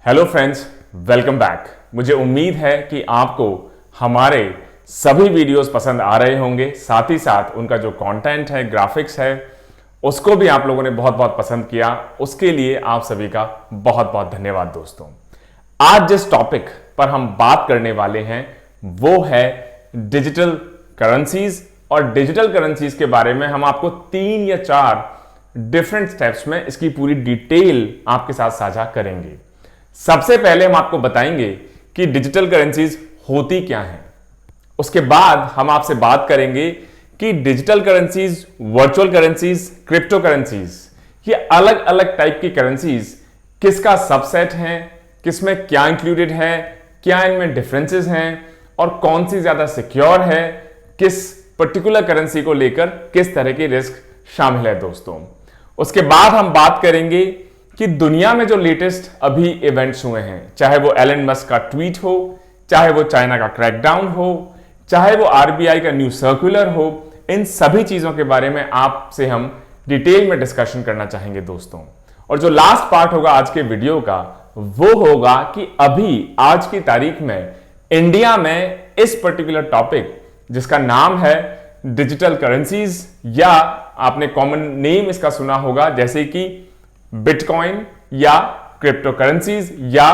Hello friends, welcome back. मुझे उम्मीद है कि आपको हमारे सभी वीडियोस पसंद आ रहे होंगे। साथ ही साथ उनका जो कंटेंट है, ग्राफिक्स है, उसको भी आप लोगों ने बहुत बहुत पसंद किया। उसके लिए आप सभी का बहुत बहुत धन्यवाद दोस्तों। आज जिस टॉपिक पर हम बात करने वाले हैं वो है डिजिटल करेंसीज। और डिजिटल करेंसीज के बारे में हम आपको 3 या 4 डिफरेंट स्टेप्स में इसकी पूरी डिटेल आपके साथ साझा करेंगे। सबसे पहले हम आपको बताएंगे कि डिजिटल करेंसीज होती क्या हैं। उसके बाद हम आपसे बात करेंगे कि digital currencies, virtual currencies, crypto currencies, ये अलग अलग टाइप की करेंसीज किसका सबसेट हैं, किसमें क्या इंक्लूडेड है, क्या इनमें डिफरेंसेस हैं और कौन सी ज्यादा सिक्योर है, किस पर्टिकुलर करेंसी को लेकर किस तरह की रिस्क शामिल है दोस्तों। उसके बाद हम बात करेंगे कि दुनिया में जो लेटेस्ट अभी इवेंट्स हुए हैं, चाहे वो एलन मस्क का ट्वीट हो, चाहे वो चाइना का क्रैकडाउन हो, चाहे वो आरबीआई का न्यू सर्कुलर हो, इन सभी चीजों के बारे में आपसे हम डिटेल में डिस्कशन करना चाहेंगे दोस्तों। और जो लास्ट पार्ट होगा आज के वीडियो का वो होगा कि अभी आज की तारीख में इंडिया में इस पर्टिकुलर टॉपिक जिसका नाम है डिजिटल करेंसीज, या आपने कॉमन नेम इसका सुना होगा जैसे कि बिटकॉइन या क्रिप्टो करेंसीज या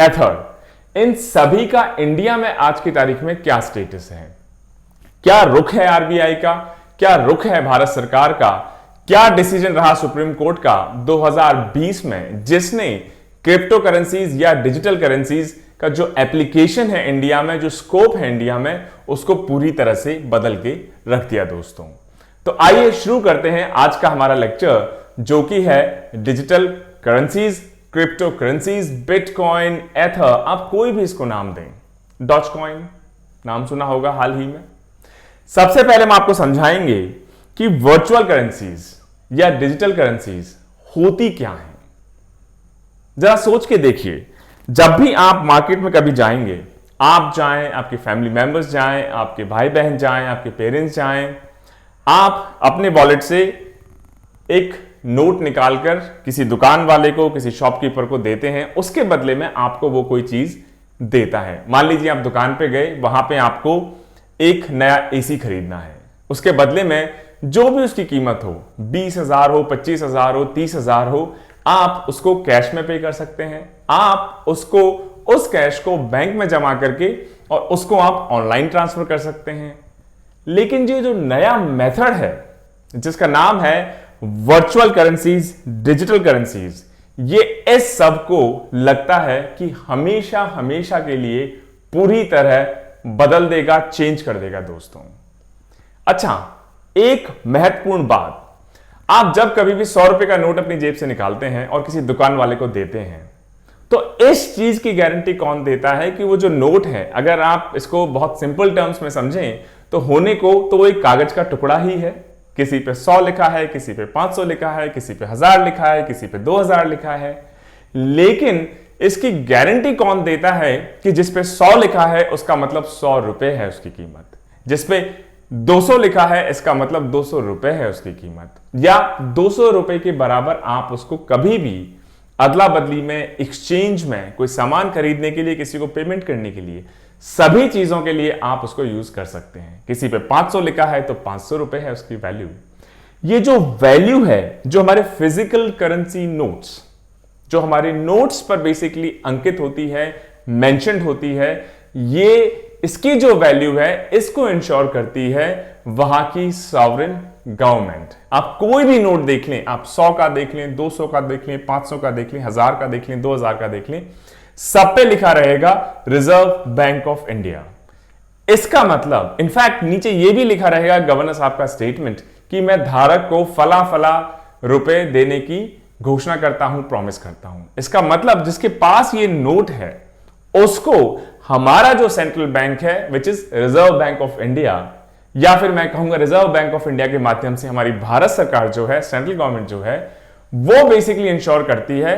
एथर, इन सभी का इंडिया में आज की तारीख में क्या स्टेटस है, क्या रुख है आरबीआई का, क्या रुख है भारत सरकार का, क्या डिसीजन रहा सुप्रीम कोर्ट का 2020 में जिसने क्रिप्टो करेंसीज या डिजिटल करेंसीज का जो एप्लीकेशन है इंडिया में, जो स्कोप है इंडिया में, उसको पूरी तरह से बदल के रख दिया दोस्तों। तो आइए शुरू करते हैं आज का हमारा लेक्चर, जो कि है digital currencies, crypto currencies, bitcoin, ether, आप कोई भी इसको नाम दें, डॉजकॉइन नाम सुना होगा हाल ही में। सबसे पहले हम आपको समझाएंगे कि वर्चुअल करेंसीज या डिजिटल करेंसीज होती क्या है। जरा सोच के देखिए, जब भी आप मार्केट में कभी जाएंगे, आप जाएं, आपके फैमिली मेंबर्स जाएं, आपके भाई बहन जाएं, आपके पेरेंट्स जाएं, आप अपने वॉलेट से एक नोट निकालकर किसी दुकान वाले को, किसी शॉपकीपर को देते हैं, उसके बदले में आपको वो कोई चीज देता है। मान लीजिए आप दुकान पे गए, वहां पे आपको एक नया एसी खरीदना है, उसके बदले में जो भी उसकी कीमत हो, 20,000 हो, 25,000 हो, 30,000 हो, आप उसको कैश में पे कर सकते हैं। आप उसको, उस कैश को बैंक में जमा करके और उसको आप ऑनलाइन ट्रांसफर कर सकते हैं। लेकिन ये जो नया मेथड है जिसका नाम है वर्चुअल करेंसीज, डिजिटल करेंसीज, ये इस सब को लगता है कि हमेशा हमेशा के लिए पूरी तरह बदल देगा, चेंज कर देगा दोस्तों। अच्छा, एक महत्वपूर्ण बात, आप जब कभी भी 100 रुपए का नोट अपनी जेब से निकालते हैं और किसी दुकान वाले को देते हैं, तो इस चीज की गारंटी कौन देता है कि वो जो नोट है, अगर आप इसको बहुत सिंपल टर्म्स में समझें तो होने को तो वो एक कागज का टुकड़ा ही है। किसी पे 100 लिखा है, किसी पे 500 लिखा है, किसी पे 1000 लिखा है, किसी पे 2000 लिखा है। लेकिन इसकी गारंटी कौन देता है कि जिस पे 100 लिखा है उसका मतलब 100 रुपए है उसकी कीमत, जिस पे 200 लिखा है इसका मतलब 200 रुपए है उसकी कीमत, या 200 रुपए के बराबर आप उसको कभी भी अदला बदली में, एक्सचेंज में, कोई सामान खरीदने के लिए, किसी को पेमेंट करने के लिए, सभी चीजों के लिए आप उसको यूज कर सकते हैं। किसी पे 500 लिखा है तो 500 रुपए है उसकी वैल्यू। ये जो वैल्यू है, जो हमारे फिजिकल करेंसी नोट्स, जो हमारे नोट्स पर बेसिकली अंकित होती है, मेंशन्ड होती है, ये इसकी जो वैल्यू है इसको इंश्योर करती है वहां की सॉवरेन गवर्नमेंट। आप कोई भी नोट देख लें, आप 100 का देख लें, 200 का देख लें, 500 का देख लें, 1000 का देख लें, 2000 का देख लें, सब पे लिखा रहेगा रिजर्व बैंक ऑफ इंडिया। इसका मतलब, इनफैक्ट नीचे ये भी लिखा रहेगा गवर्नर साहब का स्टेटमेंट कि मैं धारक को फला फला रुपए देने की घोषणा करता हूं, प्रॉमिस करता हूं। इसका मतलब जिसके पास ये नोट है उसको हमारा जो सेंट्रल बैंक है, which is reserve bank of India, या फिर मैं कहूंगा रिजर्व बैंक ऑफ इंडिया के माध्यम से हमारी भारत सरकार जो है, सेंट्रल गवर्नमेंट जो है, वो बेसिकली इंश्योर करती है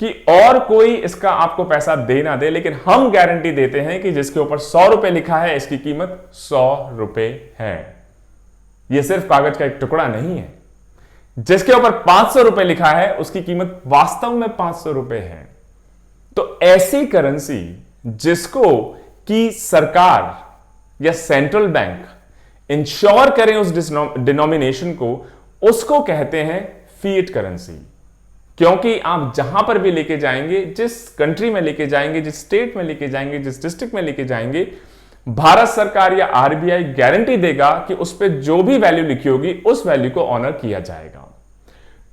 कि और कोई इसका आपको पैसा दे ना दे, लेकिन हम गारंटी देते हैं कि जिसके ऊपर 100 रुपए लिखा है इसकी कीमत 100 रुपए है। यह सिर्फ कागज का एक टुकड़ा नहीं है। जिसके ऊपर 500 रुपए लिखा है उसकी कीमत वास्तव में 500 रुपए है। तो ऐसी करेंसी जिसको कि सरकार या सेंट्रल बैंक इंश्योर करें उस डिनोमिनेशन को, उसको कहते हैं फिएट करेंसी। क्योंकि आप जहां पर भी लेके जाएंगे, जिस कंट्री में लेके जाएंगे, जिस स्टेट में लेके जाएंगे, जिस डिस्ट्रिक्ट में लेके जाएंगे, भारत सरकार या आरबीआई गारंटी देगा कि उस पर जो भी वैल्यू लिखी होगी उस वैल्यू को ऑनर किया जाएगा।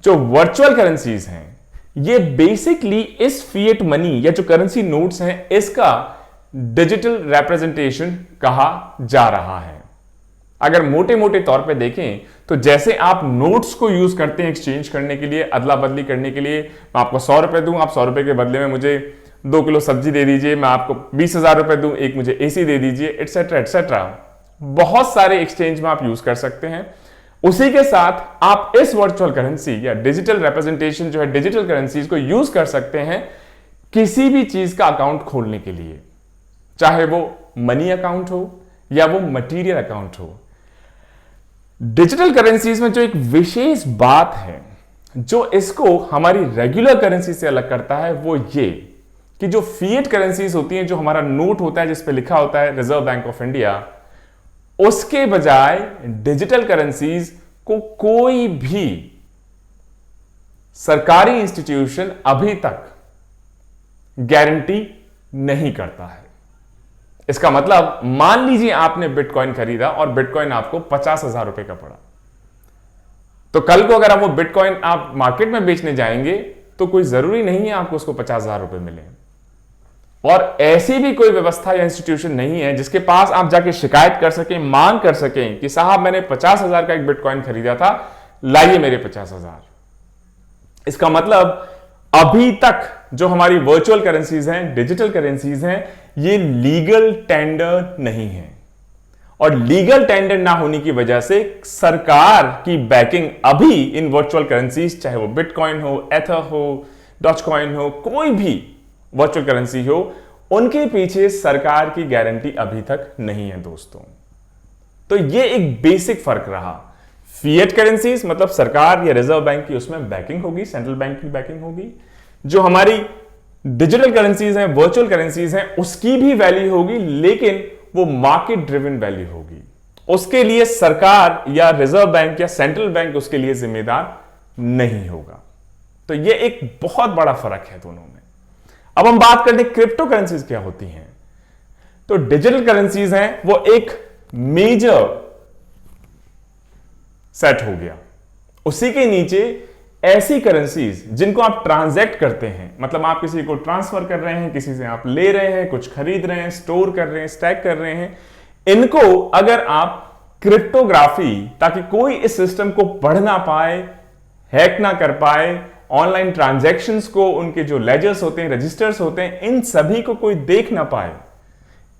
जो वर्चुअल करेंसीज हैं, ये बेसिकली इस फिएट मनी या जो करेंसी नोट्स हैं, इसका डिजिटल रिप्रेजेंटेशन कहा जा रहा है। अगर मोटे मोटे तौर पे देखें तो जैसे आप नोट्स को यूज करते हैं एक्सचेंज करने के लिए, अदला बदली करने के लिए, मैं आपको 100 रुपए दूं, आप 100 रुपए के बदले में मुझे 2 किलो सब्जी दे दीजिए, मैं आपको 20,000 रुपए दूं, एक मुझे एसी दे दीजिए, एटसेट्रा एटसेट्रा, बहुत सारे एक्सचेंज में आप यूज कर सकते हैं। उसी के साथ आप इस वर्चुअल करेंसी या डिजिटल रिप्रेजेंटेशन जो है डिजिटल करेंसीज को यूज कर सकते हैं किसी भी चीज का अकाउंट खोलने के लिए, चाहे वो मनी अकाउंट हो या वो मटेरियल अकाउंट हो। डिजिटल करेंसीज में जो एक विशेष बात है जो इसको हमारी रेगुलर करेंसी से अलग करता है, वो ये कि जो फिएट करेंसीज होती हैं, जो हमारा नोट होता है जिस पे लिखा होता है रिजर्व बैंक ऑफ इंडिया, उसके बजाय डिजिटल करेंसीज को कोई भी सरकारी इंस्टीट्यूशन अभी तक गारंटी नहीं करता है। इसका मतलब मान लीजिए आपने बिटकॉइन खरीदा और बिटकॉइन आपको 50,000 रुपए का पड़ा, तो कल को अगर आप वो बिटकॉइन आप मार्केट में बेचने जाएंगे तो कोई जरूरी नहीं है आपको उसको 50,000 रुपए मिले। और ऐसी भी कोई व्यवस्था या इंस्टीट्यूशन नहीं है जिसके पास आप जाके शिकायत कर सकें, मांग कर सकें कि साहब मैंने 50,000 का एक बिटकॉइन खरीदा था, लाइए मेरे 50,000। इसका मतलब अभी तक जो हमारी वर्चुअल करेंसीज हैं, डिजिटल करेंसीज हैं, ये लीगल टेंडर नहीं है। और लीगल टेंडर ना होने की वजह से सरकार की बैकिंग अभी इन वर्चुअल करेंसीज, चाहे वो बिटकॉइन हो, एथर हो, डॉजकॉइन हो, कोई भी वर्चुअल करेंसी हो, उनके पीछे सरकार की गारंटी अभी तक नहीं है दोस्तों। तो ये एक बेसिक फर्क रहा। फिएट करेंसीज मतलब सरकार या रिजर्व बैंक की उसमें बैकिंग होगी, सेंट्रल बैंक की बैकिंग होगी। जो हमारी डिजिटल करेंसीज हैं, वर्चुअल करेंसीज हैं, उसकी भी वैल्यू होगी, लेकिन वो मार्केट ड्रिवन वैल्यू होगी। उसके लिए सरकार या रिजर्व बैंक या सेंट्रल बैंक उसके लिए जिम्मेदार नहीं होगा। तो ये एक बहुत बड़ा फर्क है दोनों में। अब हम बात करते हैं क्रिप्टो करेंसीज क्या होती हैं। तो डिजिटल करेंसीज हैं वो एक मेजर सेट हो गया, उसी के नीचे ऐसी करेंसीज जिनको आप ट्रांजैक्ट करते हैं, मतलब आप किसी को ट्रांसफर कर रहे हैं, किसी से आप ले रहे हैं, कुछ खरीद रहे हैं, स्टोर कर रहे हैं, स्टैक कर रहे हैं, इनको अगर आप क्रिप्टोग्राफी, ताकि कोई इस सिस्टम को पढ़ ना पाए, हैक ना कर पाए, ऑनलाइन ट्रांजैक्शंस को, उनके जो लेजर्स होते हैं, रजिस्टर्स होते हैं, इन सभी को कोई देख ना पाए,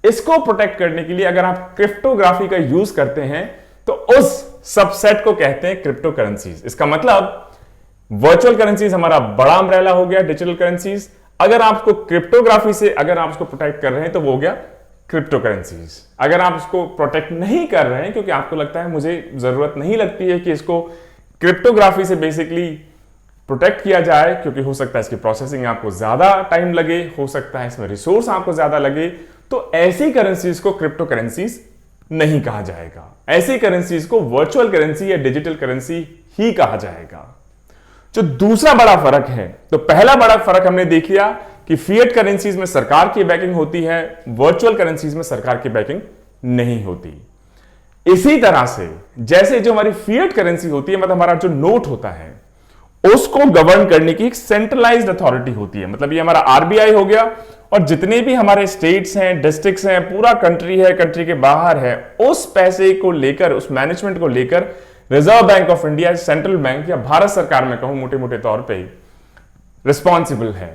इसको प्रोटेक्ट करने के लिए अगर आप क्रिप्टोग्राफी का यूज करते हैं तो उस सबसेट को कहते हैं क्रिप्टो करेंसीज। इसका मतलब वर्चुअल करेंसीज हमारा बड़ा अम्ब्रेला हो गया, डिजिटल करेंसीज। अगर आप उसको क्रिप्टोग्राफी से अगर आप उसको प्रोटेक्ट कर रहे हैं तो वो हो गया क्रिप्टो करेंसीज। अगर आप उसको प्रोटेक्ट नहीं कर रहे हैं क्योंकि आपको लगता है मुझे जरूरत नहीं लगती है कि इसको क्रिप्टोग्राफी से बेसिकली प्रोटेक्ट किया जाए, क्योंकि हो सकता है इसकी प्रोसेसिंग आपको ज्यादा टाइम लगे, हो सकता है इसमें रिसोर्स आपको ज्यादा लगे, तो ऐसी करेंसीज को क्रिप्टो करेंसीज नहीं कहा जाएगा। ऐसी करेंसीज को वर्चुअल करेंसी या डिजिटल करेंसी ही कहा जाएगा। जो दूसरा बड़ा फर्क है, तो पहला बड़ा फर्क हमने देख लिया कि फिएट करेंसीज में सरकार की बैकिंग होती है, वर्चुअल करेंसीज में सरकार की बैकिंग नहीं होती। इसी तरह से जैसे जो हमारी फिएट करेंसी होती है, मतलब हमारा जो नोट होता है, उसको गवर्न करने की एक सेंट्रलाइज्ड अथॉरिटी होती है। मतलब ये हमारा आरबीआई हो गया, और जितने भी हमारे स्टेट्स हैं, डिस्ट्रिक्ट्स हैं, पूरा कंट्री है, कंट्री के बाहर है, उस पैसे को लेकर, उस मैनेजमेंट को लेकर reserve bank of India, central bank या भारत सरकार में कहूं मोटे मोटे तौर पे रिस्पॉन्सिबल है।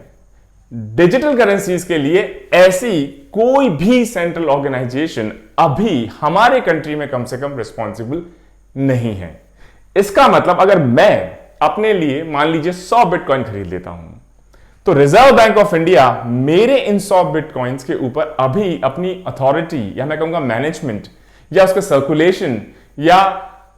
डिजिटल करेंसीज के लिए ऐसी कोई भी सेंट्रल ऑर्गेनाइजेशन अभी हमारे कंट्री में कम से कम रिस्पॉन्सिबल नहीं है। इसका मतलब अगर मैं अपने लिए मान लीजिए 100 बिटकॉइन खरीद लेता हूं, तो रिजर्व बैंक ऑफ इंडिया मेरे इन 100 बिटकॉइंस के ऊपर अभी अपनी अथॉरिटी या मैं कहूंगा मैनेजमेंट या उसका सर्कुलेशन या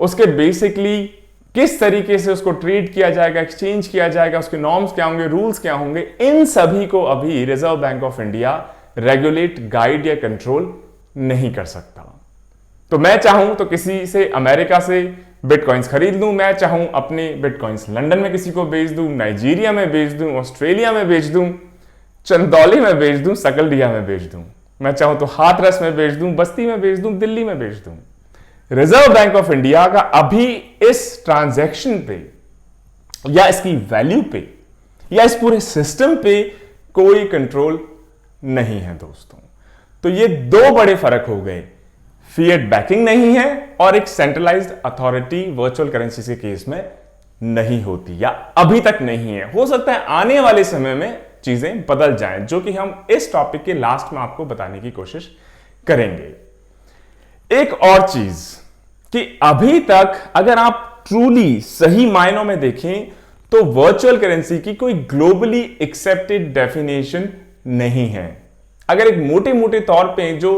उसके बेसिकली किस तरीके से उसको ट्रीट किया जाएगा, एक्सचेंज किया जाएगा, उसके नॉर्म्स क्या होंगे, रूल्स क्या होंगे, इन सभी को अभी reserve bank of India regulate, guide या कंट्रोल नहीं कर सकता। तो मैं चाहूं तो किसी से अमेरिका से बिटकॉइंस खरीद लूं, मैं चाहूं अपने बिटकॉइंस लंदन में किसी को बेच दूं, नाइजीरिया में बेच दूं, ऑस्ट्रेलिया में बेच दूं, चंदौली में बेच दूं, सकलडिया में बेच दूं, मैं चाहूं तो हाथरस में बेच दूं, बस्ती में बेच दूं, दिल्ली में बेच दूं। रिजर्व बैंक ऑफ इंडिया का अभी इस ट्रांजैक्शन पे या इसकी वैल्यू पे या इस पूरे सिस्टम पे कोई कंट्रोल नहीं है दोस्तों। तो ये दो बड़े फर्क हो गए, फिएट बैकिंग नहीं है और एक सेंट्रलाइज्ड अथॉरिटी वर्चुअल करेंसी के केस में नहीं होती या अभी तक नहीं है। हो सकता है आने वाले समय में चीजें बदल जाएं, जो कि हम इस टॉपिक के लास्ट में आपको बताने की कोशिश करेंगे। एक और चीज कि अभी तक अगर आप ट्रूली सही मायनों में देखें तो वर्चुअल करेंसी की कोई ग्लोबली एक्सेप्टेड डेफिनेशन नहीं है। अगर एक मोटे मोटे तौर पे जो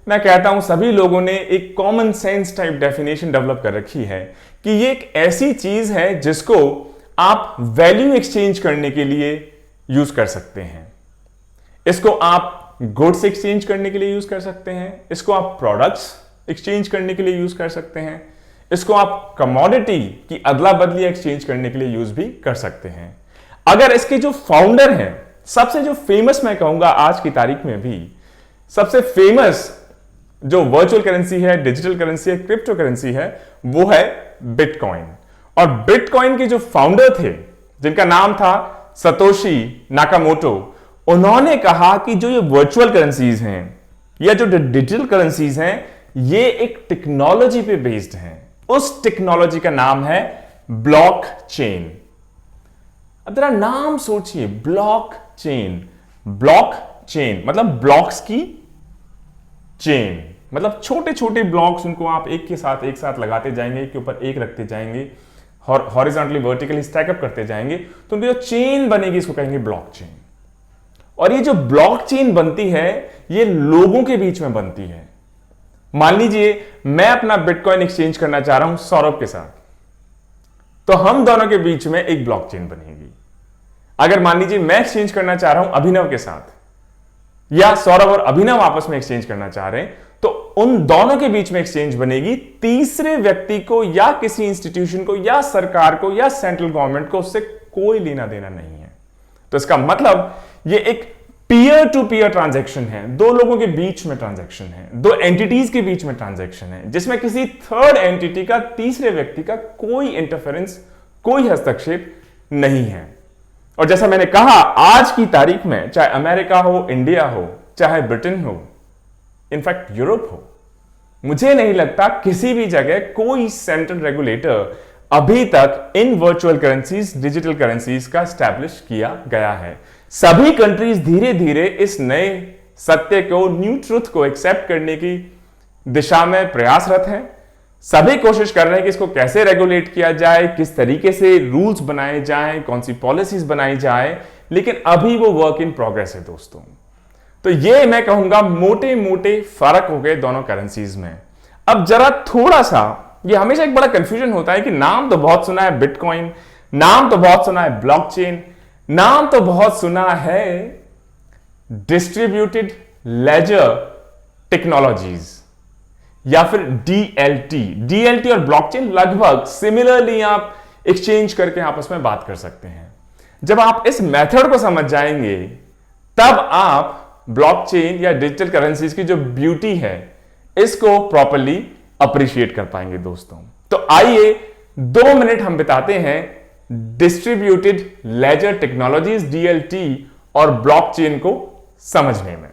मैं कहता हूं सभी लोगों ने एक common sense type definition develop कर रखी है कि ये एक ऐसी चीज है जिसको आप वैल्यू एक्सचेंज करने के लिए यूज कर सकते हैं, इसको आप गुड्स एक्सचेंज करने के लिए यूज कर सकते हैं, इसको आप प्रोडक्ट्स एक्सचेंज करने के लिए यूज कर सकते हैं, इसको आप कमोडिटी की अदला बदली एक्सचेंज करने के लिए यूज भी कर सकते हैं। अगर इसके जो फाउंडर हैं, सबसे जो फेमस मैं कहूंगा आज की तारीख में भी सबसे फेमस जो वर्चुअल करेंसी है, डिजिटल करेंसी है, क्रिप्टो करेंसी है, वो है बिटकॉइन। और बिटकॉइन के जो फाउंडर थे जिनका नाम था सतोशी नाकामोटो, उन्होंने कहा कि जो ये वर्चुअल करेंसीज हैं या जो डिजिटल करेंसीज हैं ये एक टेक्नोलॉजी पे बेस्ड हैं। उस टेक्नोलॉजी का नाम है ब्लॉकचेन। अब जरा नाम सोचिए, ब्लॉकचेन। ब्लॉकचेन मतलब ब्लॉक्स की चेन, मतलब छोटे छोटे ब्लॉक्स, उनको आप एक साथ लगाते जाएंगे, एक के ऊपर एक रखते जाएंगे, हॉरिजॉन्टली वर्टिकली स्टैकअप करते जाएंगे, तो उनकी जो चेन बनेगी इसको कहेंगे ब्लॉकचेन। और ये जो ब्लॉकचेन बनती है ये लोगों के बीच में बनती है। मान लीजिए मैं अपना बिटकॉइन एक्सचेंज करना चाह रहा हूं सौरभ के साथ, तो हम दोनों के बीच में एक ब्लॉकचेन बनेगी। अगर मान लीजिए मैं एक्सचेंज करना चाह रहा हूं अभिनव के साथ, या सौरभ और अभिनव आपस में एक्सचेंज करना चाह रहे हैं, तो उन दोनों के बीच में एक्सचेंज बनेगी। तीसरे व्यक्ति को या किसी इंस्टीट्यूशन को या सरकार को या सेंट्रल गवर्नमेंट को उससे कोई लेना देना नहीं है। तो इसका मतलब ये एक पीयर टू पीयर ट्रांजैक्शन है, दो लोगों के बीच में ट्रांजैक्शन है, दो एंटिटीज के बीच में ट्रांजैक्शन है, जिसमें किसी थर्ड एंटिटी का, तीसरे व्यक्ति का कोई इंटरफेरेंस, कोई हस्तक्षेप नहीं है। और जैसा मैंने कहा आज की तारीख में चाहे अमेरिका हो, इंडिया हो, चाहे ब्रिटेन हो, इनफैक्ट यूरोप हो, मुझे नहीं लगता किसी भी जगह कोई सेंट्रल रेगुलेटर अभी तक इन वर्चुअल करेंसीज, डिजिटल करेंसीज का स्टैब्लिश किया गया है। सभी कंट्रीज धीरे धीरे इस नए सत्य को, न्यू ट्रुथ को एक्सेप्ट करने की दिशा में प्रयासरत हैं। सभी कोशिश कर रहे हैं कि इसको कैसे रेगुलेट किया जाए, किस तरीके से रूल्स बनाए जाएं, कौन सी पॉलिसीज बनाई जाए, लेकिन अभी वो वर्क इन प्रोग्रेस है दोस्तों। तो ये मैं कहूंगा मोटे मोटे फर्क हो गए दोनों करेंसीज में। अब जरा थोड़ा सा, ये हमेशा एक बड़ा कंफ्यूजन होता है कि नाम तो बहुत सुना है बिटकॉइन, नाम तो बहुत सुना है ब्लॉकचेन, नाम तो बहुत सुना है डिस्ट्रीब्यूटेड लेजर टेक्नोलॉजीज या फिर डीएलटी। डीएलटी और ब्लॉकचेन लगभग सिमिलरली आप एक्सचेंज करके आपस में बात कर सकते हैं। जब आप इस मेथड को समझ जाएंगे तब आप ब्लॉकचेन या डिजिटल करेंसीज की जो ब्यूटी है इसको प्रॉपर्ली अप्रिशिएट कर पाएंगे दोस्तों। तो आइए 2 मिनट हम बिताते हैं डिस्ट्रीब्यूटेड लेजर टेक्नोलॉजीज, डीएलटी और ब्लॉकचेन को समझने में।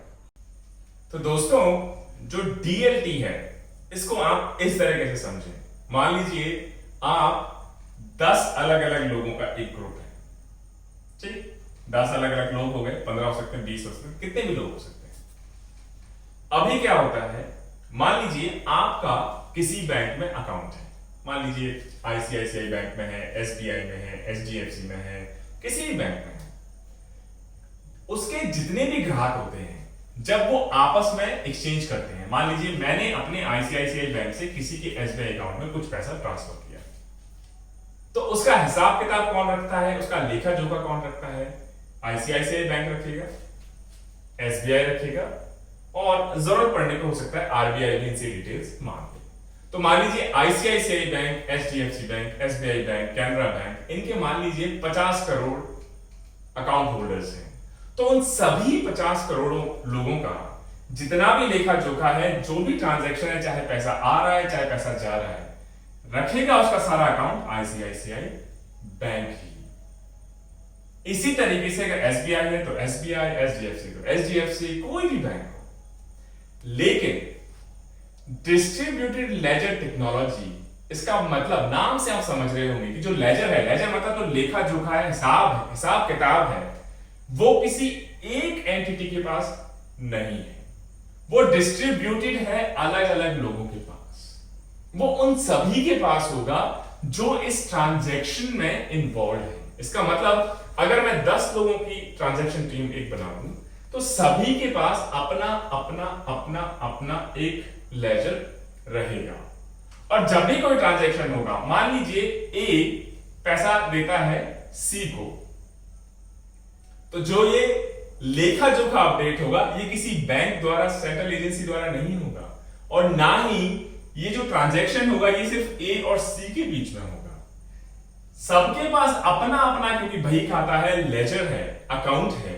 तो दोस्तों जो डीएलटी है इसको आप इस तरीके से समझें। मान लीजिए आप 10 अलग अलग लोगों का एक ग्रुप है, ठीक, 10 अलग अलग लोग हो गए, 15 हो सकते हैं, 20 हो सकते हैं, कितने भी लोग हो सकते हैं। अभी क्या होता है, मान लीजिए आपका किसी बैंक में अकाउंट है, मान लीजिए आईसीआईसीआई बैंक में है, एसबीआई में है, एचडीएफसी में है, किसी भी बैंक में है। उसके जितने भी ग्राहक होते हैं जब वो आपस में एक्सचेंज करते हैं, मान लीजिए मैंने अपने आईसीआईसीआई बैंक से किसी के एसबीआई अकाउंट में कुछ पैसा ट्रांसफर किया, तो उसका हिसाब किताब कौन रखता है, उसका लेखा जोखा कौन रखता है? आईसीआईसीआई बैंक रखेगा, एसबीआई रखेगा, और जरूरत पड़ने पे हो सकता है आरबीआई भी इनसे डिटेल्स मांग ले। तो मान लीजिए ICICI bank, HDFC bank, SBI bank, Canara bank, इनके मान लीजिए 50 करोड़ अकाउंट होल्डर्स हैं। तो उन सभी 50 करोड़ों लोगों का जितना भी लेखा जोखा है, जो भी ट्रांजैक्शन है, चाहे पैसा आ रहा है चाहे पैसा जा रहा है, रखेगा उसका सारा अकाउंट आईसीआईसीआई बैंक ही। इसी तरीके से अगर एसबीआई है तो एसबीआई, एचडीएफसी तो एचडीएफसी, कोई भी बैंक हो। लेकिन डिस्ट्रीब्यूटेड लेजर टेक्नोलॉजी, इसका मतलब नाम से आप समझ रहे होंगे कि जो लेजर है, लेजर मतलब तो लेखा जोखा है, हिसाब किताब है, वो किसी एक एंटिटी के पास नहीं है, वो डिस्ट्रीब्यूटेड है अलग अलग लोगों के पास। वो उन सभी के पास होगा जो इस ट्रांजैक्शन में इन्वॉल्व है। इसका मतलब अगर मैं 10 लोगों की ट्रांजैक्शन टीम एक बना दूं तो सभी के पास अपना अपना अपना अपना एक लेजर रहेगा। और जब भी कोई ट्रांजैक्शन होगा, मान लीजिए ए पैसा देता है सी को, तो जो ये लेखा जोखा अपडेट होगा ये किसी बैंक द्वारा, सेंट्रल एजेंसी द्वारा नहीं होगा, और ना ही ये जो ट्रांजैक्शन होगा ये सिर्फ ए और सी के बीच में होगा। सबके पास अपना अपना, क्योंकि बही खाता है, लेजर है, अकाउंट है,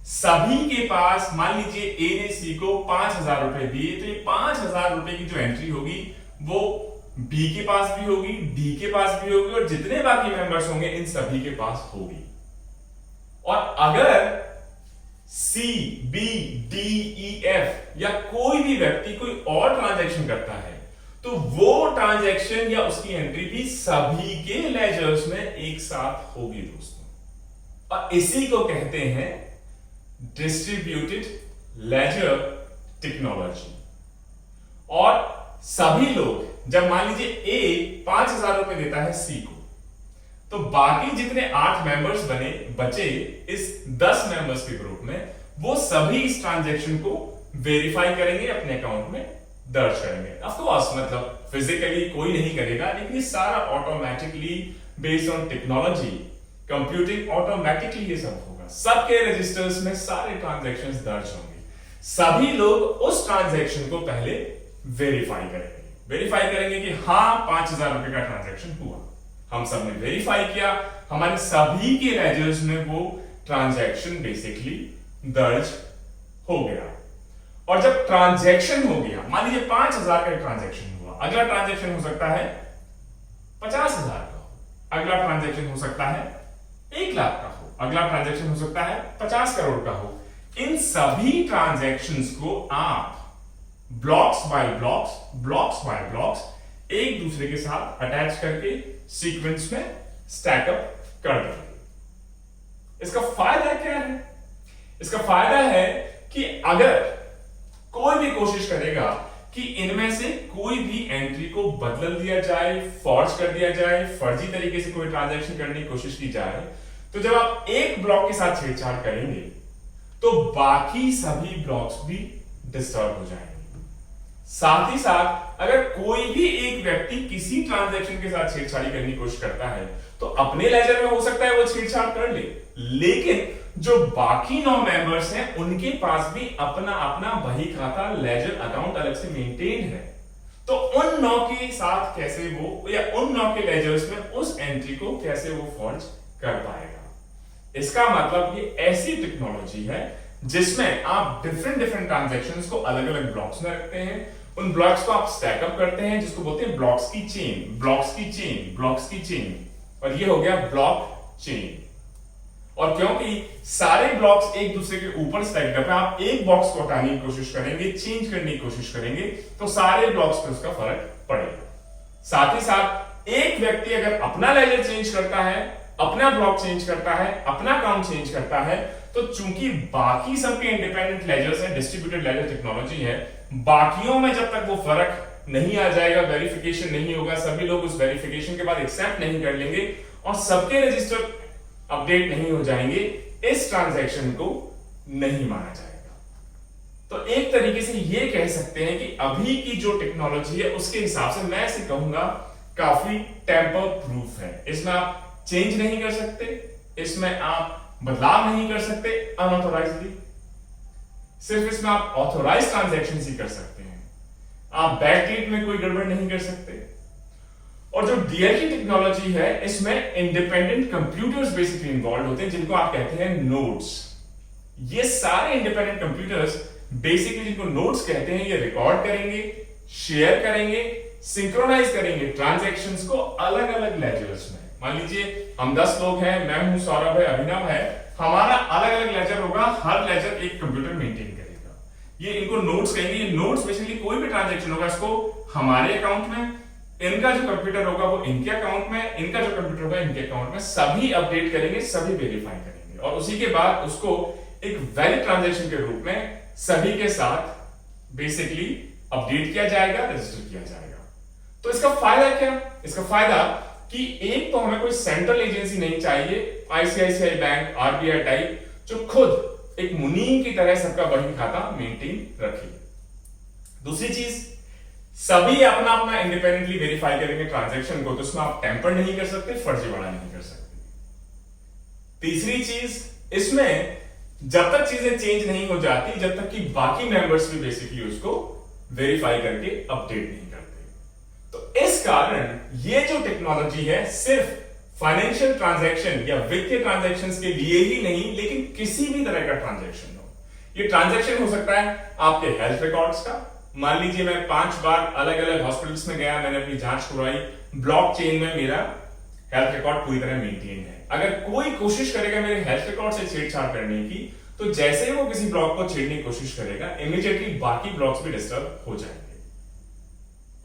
सभी के पास। मान लीजिए ए ने सी को 5,000 रुपए दिए, तो ये 5,000 रुपए की जो एंट्री होगी वो बी के पास भी होगी, डी के पास भी होगी, और जितने बाकी मेंबर्स होंगे इन सभी के पास होगी। और अगर सी, बी, डी, ई, एफ या कोई भी व्यक्ति कोई और ट्रांजैक्शन करता है तो वो ट्रांजैक्शन या उसकी एंट्री भी सभी के लेजर्स में एक साथ होगी दोस्तों। और इसी को कहते हैं डिस्ट्रीब्यूटेड लेजर टेक्नोलॉजी। और सभी लोग, जब मान लीजिए ए 5,000 रुपए देता है सी को, तो बाकी जितने 8 मेंबर्स बचे इस 10 मेंबर्स के ग्रुप में, वो सभी इस ट्रांजैक्शन को वेरीफाई करेंगे, अपने अकाउंट में दर्ज करेंगे। ऑफ कोर्स मतलब फिजिकली कोई नहीं करेगा, लेकिन ये सारा automatically based on technology, computing, automatically ये सब होगा। सबके रजिस्टर्स में सारे ट्रांजैक्शंस दर्ज होंगे। सभी लोग उस ट्रांजैक्शन को पहले वेरीफाई करेंगे कि हाँ 5,000 रुपए का ट्रांजैक्शन हुआ, हम सब ने वेरीफाई किया, हमारे सभी के लेजर्स में वो ट्रांजैक्शन बेसिकली दर्ज हो गया। और जब ट्रांजैक्शन हो गया, मान लीजिए 5,000 का ट्रांजैक्शन हुआ, अगला ट्रांजैक्शन हो सकता है 50,000 का हो, अगला ट्रांजैक्शन हो सकता है 1 लाख का हो, अगला ट्रांजैक्शन हो सकता है 50 करोड़ का हो। इन सभी ट्रांजैक्शंस को आप ब्लॉक्स बाय ब्लॉक्स एक दूसरे के साथ अटैच करके सीक्वेंस में स्टैकअप कर देंगे। इसका फायदा क्या है? इसका फायदा है कि अगर कोई भी कोशिश करेगा कि इनमें से कोई भी एंट्री को बदल दिया जाए, फॉर्ज कर दिया जाए, फर्जी तरीके से कोई ट्रांजैक्शन करने की कोशिश की जाए, तो जब आप एक ब्लॉक के साथ छेड़छाड़ करेंगे तो बाकी सभी ब्लॉक्स भी डिस्टर्ब हो जाएंगे। साथ ही साथ अगर कोई भी एक व्यक्ति किसी ट्रांजैक्शन के साथ छेड़छाड़ी करने की कोशिश करता है तो अपने लेजर में हो सकता है वो छेड़छाड़ कर ले, लेकिन जो बाकी 9 मेंबर्स हैं उनके पास भी अपना अपना बही खाता, लेजर अकाउंट अलग से मेंटेन है। तो उन 9 के साथ कैसे वो, या उन 9 के लेजर्स में उस एंट्री को कैसे वो फॉर्ज कर पाएगा। इसका मतलब ये ऐसी टेक्नोलॉजी है जिसमें आप डिफरेंट ट्रांजैक्शंस को अलग अलग ब्लॉक्स में रखते हैं, उन ब्लॉक्स को आप स्टैकअप करते हैं, जिसको बोलते हैं ब्लॉक्स की चेन, और ये हो गया ब्लॉक चेन। और क्योंकि सारे ब्लॉक्स एक दूसरे के ऊपर स्टैक्ड अप है, आप एक बॉक्स को हटाने की कोशिश करेंगे, चेंज करने की कोशिश करेंगे, तो सारे ब्लॉक्स पे उसका फर्क पड़ेगा। साथ ही साथ एक व्यक्ति अगर अपना लेजर चेंज करता है, अपना ब्लॉक चेंज करता है, अपना काउंट चेंज करता है, तो चूंकि बाकी सबके इंडिपेंडेंट लेजर्स हैं, डिस्ट्रीब्यूटेड लेजर टेक्नोलॉजी है, बाकियों में जब तक वो फर्क नहीं आ जाएगा, वेरिफिकेशन नहीं होगा, सभी लोग उस वेरिफिकेशन के बाद एक्सेप्ट नहीं कर लेंगे और सबके रजिस्टर अपडेट नहीं हो जाएंगे, इस ट्रांजैक्शन को नहीं माना जाएगा। तो एक तरीके से ये कह सकते हैं कि अभी की जो टेक्नोलॉजी है उसके हिसाब से मैं ऐसे कहूंगा काफी टेम्पर प्रूफ है। इसमें आप चेंज नहीं कर सकते, इसमें आप बदलाव नहीं कर सकते अनऑथोराइज्डली। सिर्फ इसमें आप ऑथोराइज ट्रांजैक्शन ही कर सकते हैं। आप बैकडेट में कोई गड़बड़ नहीं कर सकते। और जो डीएलटी टेक्नोलॉजी है, इसमें इंडिपेंडेंट कंप्यूटर्स बेसिकली इन्वॉल्व होते हैं, जिनको आप कहते हैं नोड्स। ये सारे इंडिपेंडेंट कंप्यूटर्स बेसिकली जिनको नोड्स कहते हैं, ये रिकॉर्ड करेंगे, शेयर करेंगे, सिंक्रोनाइज करेंगे ट्रांजैक्शंस को अलग अलग लेजर्स में। मान लीजिए हम 10 लोग हैं, मैं हूं, सौरभ है, अभिनव है, हमारा अलग अलग लेजर होगा, हर लेजर एक कंप्यूटर मेंटेन करेगा। ये इनको नोड्स कहेंगे। ये नोड्स बेसिकली कोई भी ट्रांजैक्शन होगा, इसको हमारे अकाउंट में, इनका जो कंप्यूटर होगा वो इनके अकाउंट में, इनका जो कंप्यूटर होगा इनके अकाउंट में, सभी अपडेट करेंगे, सभी वेरीफाई करेंगे और उसी के बाद उसको एक वैलिड ट्रांजैक्शन के रूप में सभी के साथ बेसिकली अपडेट किया जाएगा, रजिस्टर किया जाएगा। तो इसका फायदा क्या? इसका फायदा कि एक तो हमें कोई सेंट्रल एजेंसी नहीं चाहिए, आईसीआईसीआई बैंक, आरबीआई टाइप, जो खुद एक मुनीम की तरह सबका बही खाता मेंटेन रखे। दूसरी चीज, सभी अपना अपना इंडिपेंडेंटली वेरीफाई करेंगे ट्रांजैक्शन को, तो उसमें आप टेम्पर नहीं कर सकते, फर्जीवाड़ा नहीं कर सकते। तीसरी चीज, इसमें जब तक चीजें चेंज नहीं हो जाती, जब तक कि बाकी मेंबर्स भी बेसिकली उसको वेरीफाई करके अपडेट नहीं करते। तो इस कारण ये जो टेक्नोलॉजी है सिर्फ फाइनेंशियल ट्रांजैक्शन या वित्तीय ट्रांजैक्शंस के लिए ही नहीं, लेकिन किसी भी तरह का ट्रांजैक्शन हो। ये ट्रांजैक्शन हो सकता है आपके हेल्थ रिकॉर्ड्स का। मान लीजिए मैं 5 बार अलग अलग हॉस्पिटल्स में गया, मैंने अपनी जांच करवाई, ब्लॉकचेन में मेरा हेल्थ रिकॉर्ड पूरी तरह मेंटेन है। अगर कोई कोशिश करेगा मेरे हेल्थ रिकॉर्ड से छेड़छाड़ करने की, तो जैसे ही वो किसी ब्लॉक को छेड़ने की कोशिश करेगा, इमीडिएटली बाकी ब्लॉक्स भी डिस्टर्ब हो जाएंगे।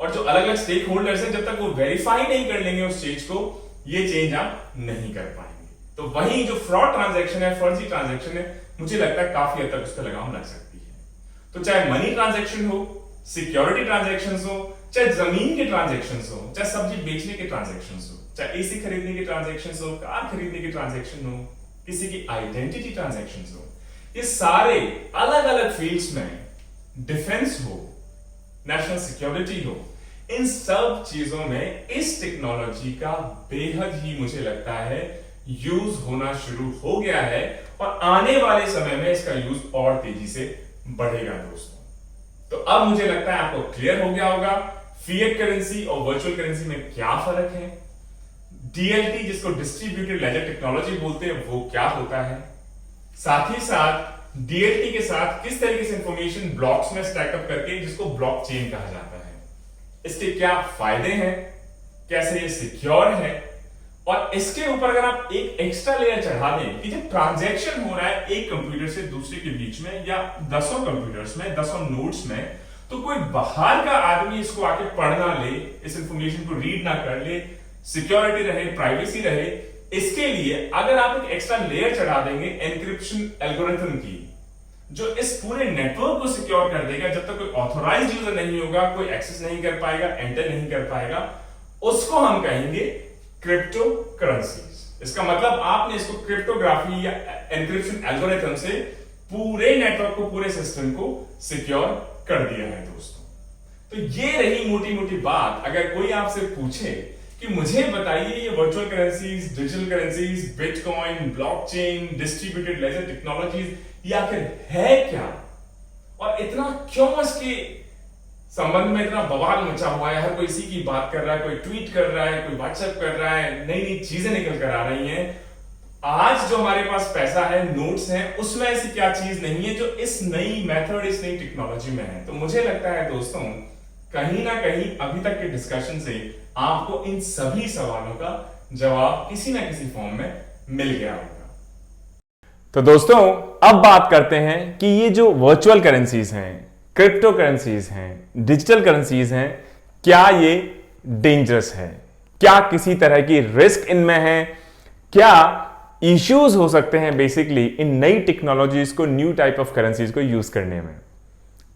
और जो अलग अलग स्टेक होल्डर्स हैं, जब तक वो वेरीफाई नहीं कर लेंगे उस चीज को, ये चेंज आप नहीं कर पाएंगे। तो वही जो फ्रॉड ट्रांजैक्शन है, फर्जी ट्रांजैक्शन है, मुझे लगता है काफी हद तक उस पर लगाम लग सकती है। तो चाहे मनी ट्रांजैक्शन हो, सिक्योरिटी ट्रांजैक्शंस हो, चाहे जमीन के ट्रांजैक्शंस हो, चाहे सब्जी बेचने के ट्रांजैक्शंस हो, चाहे एसी खरीदने के ट्रांजैक्शंस हो, कार खरीदने के ट्रांजैक्शन हो, किसी की आइडेंटिटी ट्रांजैक्शंस हो, ये सारे अलग अलग फील्ड्स में, डिफेंस हो, नेशनल सिक्योरिटी हो, इन सब चीजों में इस टेक्नोलॉजी का बेहद ही मुझे लगता है यूज होना शुरू हो गया है और आने वाले समय में इसका यूज और तेजी से बढ़ेगा दोस्तों। तो अब मुझे लगता है आपको क्लियर हो गया होगा फिएट करेंसी और वर्चुअल करेंसी में क्या फर्क है, डीएलटी जिसको डिस्ट्रीब्यूटेड लेजर टेक्नोलॉजी बोलते हैं वो क्या होता है, साथ ही साथ डीएलटी के साथ किस तरीके से इंफॉर्मेशन ब्लॉक्स में स्टैकअप करके जिसको ब्लॉकचेन कहा जाता है, इसके क्या फायदे हैं, कैसे ये सिक्योर है, और इसके ऊपर अगर आप एक एक्स्ट्रा लेयर चढ़ा दें कि जब ट्रांजैक्शन हो रहा है एक कंप्यूटर से दूसरे के बीच में या दसों कंप्यूटर्स में, दसों नोड्स में, तो कोई बाहर का आदमी इसको आके पढ़ ना ले, इस इंफॉर्मेशन को रीड ना कर ले, सिक्योरिटी रहे, प्राइवेसी रहे, इसके लिए अगर आप एक एक्स्ट्रा लेयर चढ़ा देंगे एनक्रिप्शन एल्गोरिथम की, जो इस पूरे नेटवर्क को सिक्योर कर देगा, जब तक कोई ऑथोराइज्ड यूजर नहीं होगा, कोई एक्सेस नहीं कर पाएगा, एंटर नहीं कर पाएगा, उसको हम कहेंगे क्रिप्टो करेंसीज। इसका मतलब आपने इसको क्रिप्टोग्राफी या एनक्रिप्शन एल्गोरिथम से पूरे नेटवर्क को, पूरे सिस्टम को सिक्योर कर दिया है दोस्तों। तो ये रही मोटी मोटी बात। अगर कोई आपसे पूछे कि मुझे बताइए ये virtual currencies, digital currencies, bitcoin, blockchain, distributed laser technologies, ये आखिर है क्या और इतना क्यों इसके संबंध में इतना बवाल मचा हुआ है, हर कोई इसी की बात कर रहा है, कोई ट्वीट कर रहा है, कोई व्हाट्सएप कर रहा है, नई नई चीजें निकल कर आ रही हैं। आज जो हमारे पास पैसा है, नोट्स हैं, उसमें ऐसी क्या चीज नहीं है जो इस नई मेथड, इस नई टेक्नोलॉजी में है। तो मुझे लगता है दोस्तों कहीं ना कहीं अभी तक के डिस्कशन से आपको इन सभी सवालों का जवाब किसी ना किसी फॉर्म में मिल गया होगा। तो दोस्तों अब बात करते हैं कि ये जो वर्चुअल करेंसीज हैं, क्रिप्टो करेंसीज हैं, डिजिटल करेंसीज हैं, क्या ये डेंजरस है, क्या किसी तरह की रिस्क इनमें है, क्या इश्यूज हो सकते हैं बेसिकली इन नई टेक्नोलॉजीज को, न्यू टाइप ऑफ करेंसीज को यूज करने में।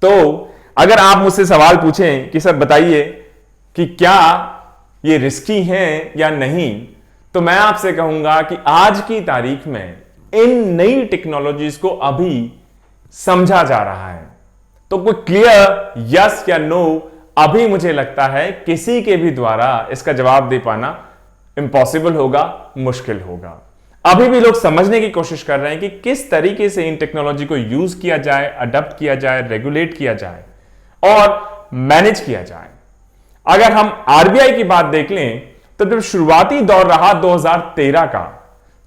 तो अगर आप मुझसे सवाल पूछें कि सर बताइए कि क्या ये रिस्की हैं या नहीं, तो मैं आपसे कहूंगा कि आज की तारीख में इन नई टेक्नोलॉजीज को अभी समझा जा रहा है। तो कोई क्लियर यस या नो अभी मुझे लगता है किसी के भी द्वारा इसका जवाब दे पाना इम्पॉसिबल होगा, मुश्किल होगा। अभी भी लोग समझने की कोशिश कर रहे हैं कि किस तरीके से इन टेक्नोलॉजी को यूज किया जाए, अडॉप्ट किया जाए, रेगुलेट किया जाए और मैनेज किया जाए। अगर हम आरबीआई की बात देख लें तो जब शुरुआती दौर रहा 2013 का,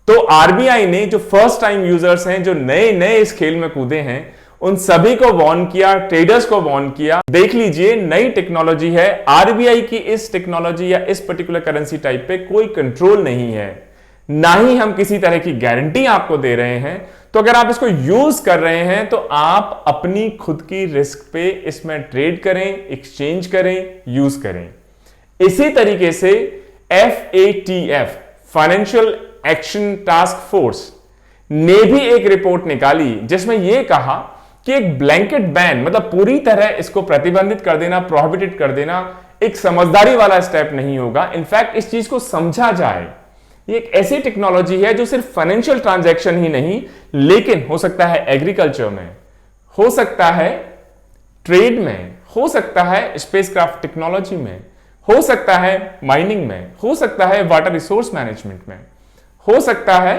तो आरबीआई ने जो फर्स्ट टाइम यूजर्स हैं, जो नए नए इस खेल में कूदे हैं, उन सभी को वार्न किया, ट्रेडर्स को वार्न किया, देख लीजिए नई टेक्नोलॉजी है, आरबीआई की इस टेक्नोलॉजी या इस पर्टिकुलर करेंसी टाइप पे कोई कंट्रोल नहीं है, ना ही हम किसी तरह की गारंटी आपको दे रहे हैं। तो अगर आप इसको यूज कर रहे हैं तो आप अपनी खुद की रिस्क पे इसमें ट्रेड करें, एक्सचेंज करें, यूज करें। इसी तरीके से FATF, financial action task force, ने भी एक रिपोर्ट निकाली जिसमें यह कहा कि एक ब्लैंकेट बैन, मतलब पूरी तरह इसको प्रतिबंधित कर देना, प्रोहिबिटेड कर देना, एक समझदारी वाला स्टेप नहीं होगा। इनफैक्ट इस चीज को समझा जाए, ये एक ऐसी टेक्नोलॉजी है जो सिर्फ फाइनेंशियल ट्रांजैक्शन ही नहीं, लेकिन हो सकता है एग्रीकल्चर में, हो सकता है ट्रेड में, हो सकता है स्पेसक्राफ्ट टेक्नोलॉजी में, हो सकता है माइनिंग में, हो सकता है वाटर रिसोर्स मैनेजमेंट में, हो सकता है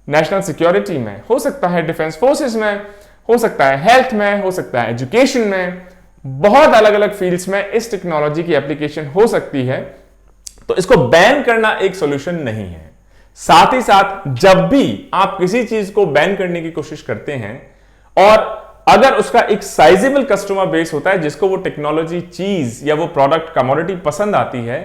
नेशनल सिक्योरिटी में, हो सकता है डिफेंस फोर्सेस में, हो सकता है हेल्थ में, हो सकता है एजुकेशन में। बहुत अलग अलग फील्ड्स में इस टेक्नोलॉजी की एप्लीकेशन हो सकती है। तो इसको बैन करना एक सॉल्यूशन नहीं है। साथ ही साथ जब भी आप किसी चीज को बैन करने की कोशिश करते हैं और अगर उसका एक साइजेबल कस्टमर बेस होता है जिसको वो टेक्नोलॉजी, चीज या वो प्रोडक्ट, कमोडिटी पसंद आती है,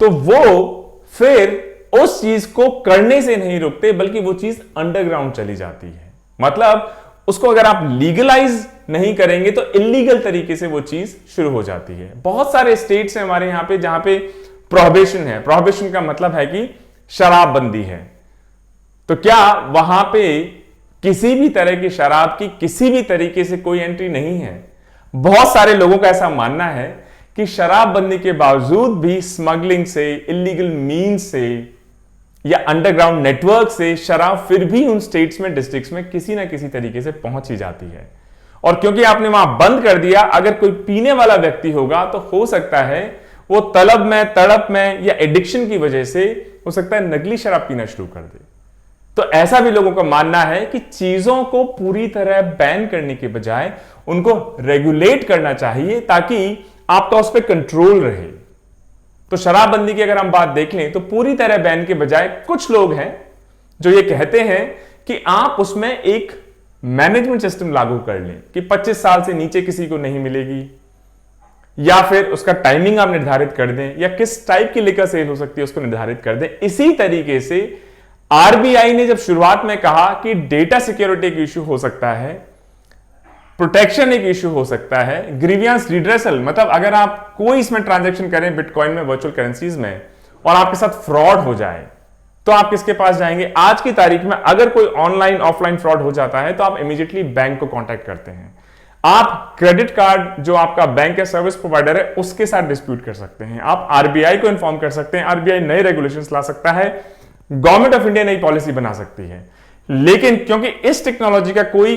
तो वो फिर उस चीज को करने से नहीं रुकते, बल्कि वो चीज अंडरग्राउंड चली जाती है। मतलब उसको अगर आप लीगलाइज नहीं करेंगे तो इलीगल तरीके से वो चीज शुरू हो जाती है। बहुत सारे स्टेट्स हैं हमारे यहां पे जहां पे प्रोहिबिशन है। प्रोहिबिशन का मतलब है कि शराबबंदी है। तो क्या वहां पे किसी भी तरह की शराब की किसी भी तरीके से कोई एंट्री नहीं है? बहुत सारे लोगों का ऐसा मानना है कि शराबबंदी के बावजूद भी स्मगलिंग से, इलीगल मीन्स से या अंडरग्राउंड नेटवर्क से शराब फिर भी उन स्टेट्स में, डिस्ट्रिक्ट्स में किसी ना किसी तरीके से पहुंच ही जाती है। और क्योंकि आपने वहां बंद कर दिया, अगर कोई पीने वाला व्यक्ति होगा तो हो सकता है वो तलब में, तड़प में या एडिक्शन की वजह से हो सकता है नकली शराब पीना शुरू कर दे। तो ऐसा भी लोगों का मानना है कि चीजों को पूरी तरह बैन करने के बजाय उनको रेगुलेट करना चाहिए ताकि आपका उस पर कंट्रोल रहे। तो शराबबंदी की अगर हम बात देख लें तो पूरी तरह बैन के बजाय कुछ लोग हैं जो ये कहते हैं कि आप उसमें एक मैनेजमेंट सिस्टम लागू कर लें कि 25 साल से नीचे किसी को नहीं मिलेगी, या फिर उसका टाइमिंग आप निर्धारित कर दें, या किस टाइप की लिकर सेल हो सकती है उसको निर्धारित कर दें। इसी तरीके से आरबीआई ने जब शुरुआत में कहा कि डेटा सिक्योरिटी एक इश्यू हो सकता है, प्रोटेक्शन एक इश्यू हो सकता है, ग्रीवियंस रिड्रेसल, मतलब अगर आप कोई इसमें ट्रांजैक्शन करें बिटकॉइन में, वर्चुअल करेंसीज में, और आपके साथ फ्रॉड हो जाए तो आप किसके पास जाएंगे? आज की तारीख में अगर कोई ऑनलाइन ऑफलाइन फ्रॉड हो जाता है तो आप इमीडिएटली बैंक को कांटेक्ट करते हैं। आप क्रेडिट कार्ड जो आपका बैंक या सर्विस प्रोवाइडर है उसके साथ डिस्प्यूट कर सकते हैं, आप आरबीआई को इन्फॉर्म कर सकते हैं, आरबीआई नए रेगुलेशंस ला सकता है, गवर्नमेंट ऑफ इंडिया नई पॉलिसी बना सकती है। लेकिन क्योंकि इस टेक्नोलॉजी का कोई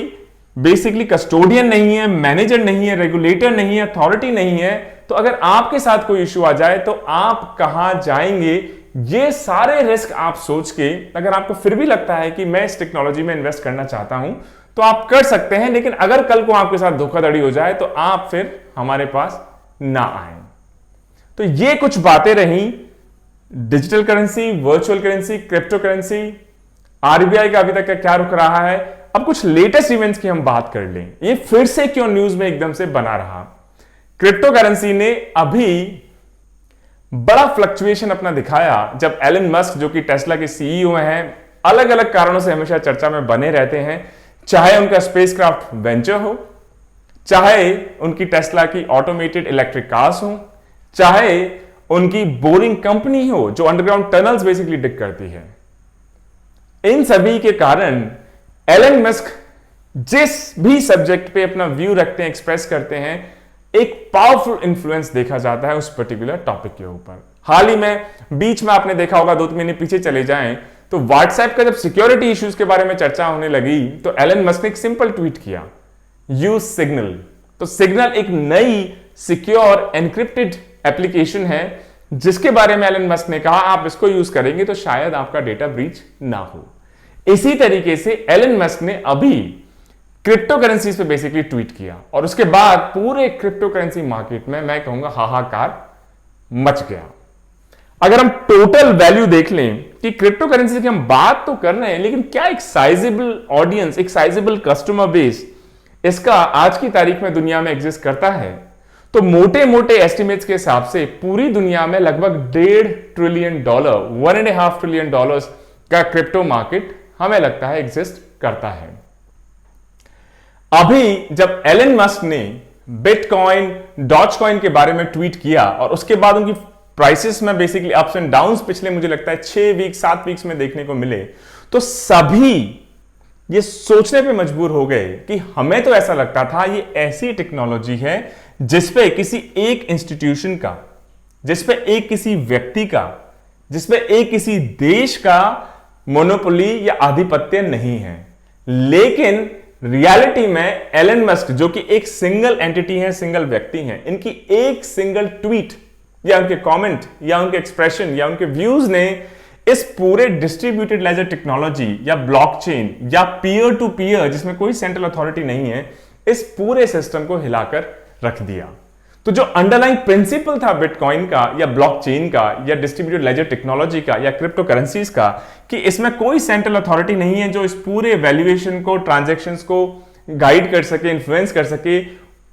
बेसिकली कस्टोडियन नहीं है, मैनेजर नहीं है, रेगुलेटर नहीं है, अथॉरिटी नहीं है, तो अगर आपके साथ कोई इश्यू आ जाए तो आप कहां जाएंगे? ये सारे रिस्क आप सोच के, अगर आपको फिर भी लगता है कि मैं इस टेक्नोलॉजी में इन्वेस्ट करना चाहता हूं तो आप कर सकते हैं, लेकिन अगर कल को आपके साथ धोखाधड़ी हो जाए तो आप फिर हमारे पास ना आए। तो ये कुछ बातें रही digital currency, virtual currency, crypto currency, RBI का अभी तक का क्या रुख रहा है। अब कुछ लेटेस्ट इवेंट्स की हम बात कर लें, ये फिर से क्यों न्यूज में एकदम से बना रहा। क्रिप्टो करेंसी ने अभी बड़ा फ्लक्चुएशन अपना दिखाया जब एलन मस्क, जो कि टेस्ला के सीईओ हैं, अलग अलग कारणों से हमेशा चर्चा में बने रहते हैं, चाहे उनका स्पेसक्राफ्ट वेंचर हो, चाहे उनकी टेस्ला की ऑटोमेटेड इलेक्ट्रिक कार्स हो, चाहे उनकी बोरिंग कंपनी हो जो अंडरग्राउंड टनल्स बेसिकली डिग करती है। इन सभी के कारण एलन मस्क जिस भी सब्जेक्ट पे अपना व्यू रखते हैं, एक्सप्रेस करते हैं, एक पावरफुल इंफ्लुएंस देखा जाता है उस पर्टिकुलर टॉपिक के ऊपर। हाल ही में बीच में आपने देखा होगा, 2 महीने पीछे चले जाएं तो व्हाट्सएप का जब सिक्योरिटी इश्यूज के बारे में चर्चा होने लगी तो एलन मस्क ने एक सिंपल ट्वीट किया, यूज सिग्नल। तो सिग्नल एक नई सिक्योर एनक्रिप्टेड एप्लीकेशन है जिसके बारे में एलन मस्क ने कहा आप इसको यूज करेंगे तो शायद आपका डेटा ब्रीच ना हो। इसी तरीके से एलन मस्क ने अभी क्रिप्टो करेंसीज पे बेसिकली ट्वीट किया और उसके बाद पूरे क्रिप्टो करेंसी मार्केट में मैं कहूंगा हाहाकार मच गया। अगर हम टोटल वैल्यू देख लें कि क्रिप्टो करेंसी की हम बात तो कर रहे हैं, लेकिन क्या एक साइजेबल ऑडियंस, एक साइजेबल कस्टमर बेस इसका आज की तारीख में दुनिया में एग्जिस्ट करता है? तो मोटे मोटे एस्टिमेट्स के हिसाब से पूरी दुनिया में लगभग $1.5 ट्रिलियन, $1.5 ट्रिलियन का क्रिप्टो मार्केट हमें लगता है एग्जिस्ट करता है। अभी जब एलन मस्क ने बिटकॉइन, डॉजकॉइन के बारे में ट्वीट किया और उसके बाद उनकी प्राइसेस में बेसिकली अप्स एंड डाउन्स पिछले मुझे लगता है 6 वीक 7 वीक्स में देखने को मिले, तो सभी ये सोचने पे मजबूर हो गए कि हमें तो ऐसा लगता था ये ऐसी टेक्नोलॉजी है जिसपे किसी एक इंस्टीट्यूशन का, जिसपे एक किसी व्यक्ति का, जिसपे एक किसी देश का मोनोपोली या आधिपत्य नहीं है। लेकिन रियलिटी में एलन मस्क जो कि एक सिंगल एंटिटी है, सिंगल व्यक्ति हैं, इनकी एक सिंगल ट्वीट या उनके कमेंट या उनके एक्सप्रेशन या उनके व्यूज ने इस पूरे डिस्ट्रीब्यूटेड लेजर टेक्नोलॉजी या ब्लॉकचेन या पीयर टू पीयर जिसमें कोई सेंट्रल अथॉरिटी नहीं है, इस पूरे सिस्टम को हिलाकर रख दिया। तो जो अंडरलाइंग प्रिंसिपल था बिटकॉइन का या ब्लॉकचेन का या डिस्ट्रीब्यूटेड लेजर टेक्नोलॉजी का या क्रिप्टो करेंसीज का कि इसमें कोई सेंट्रल अथॉरिटी नहीं है जो इस पूरे वैल्यूएशन को, ट्रांजैक्शंस को गाइड कर सके, इन्फ्लुएंस कर सके,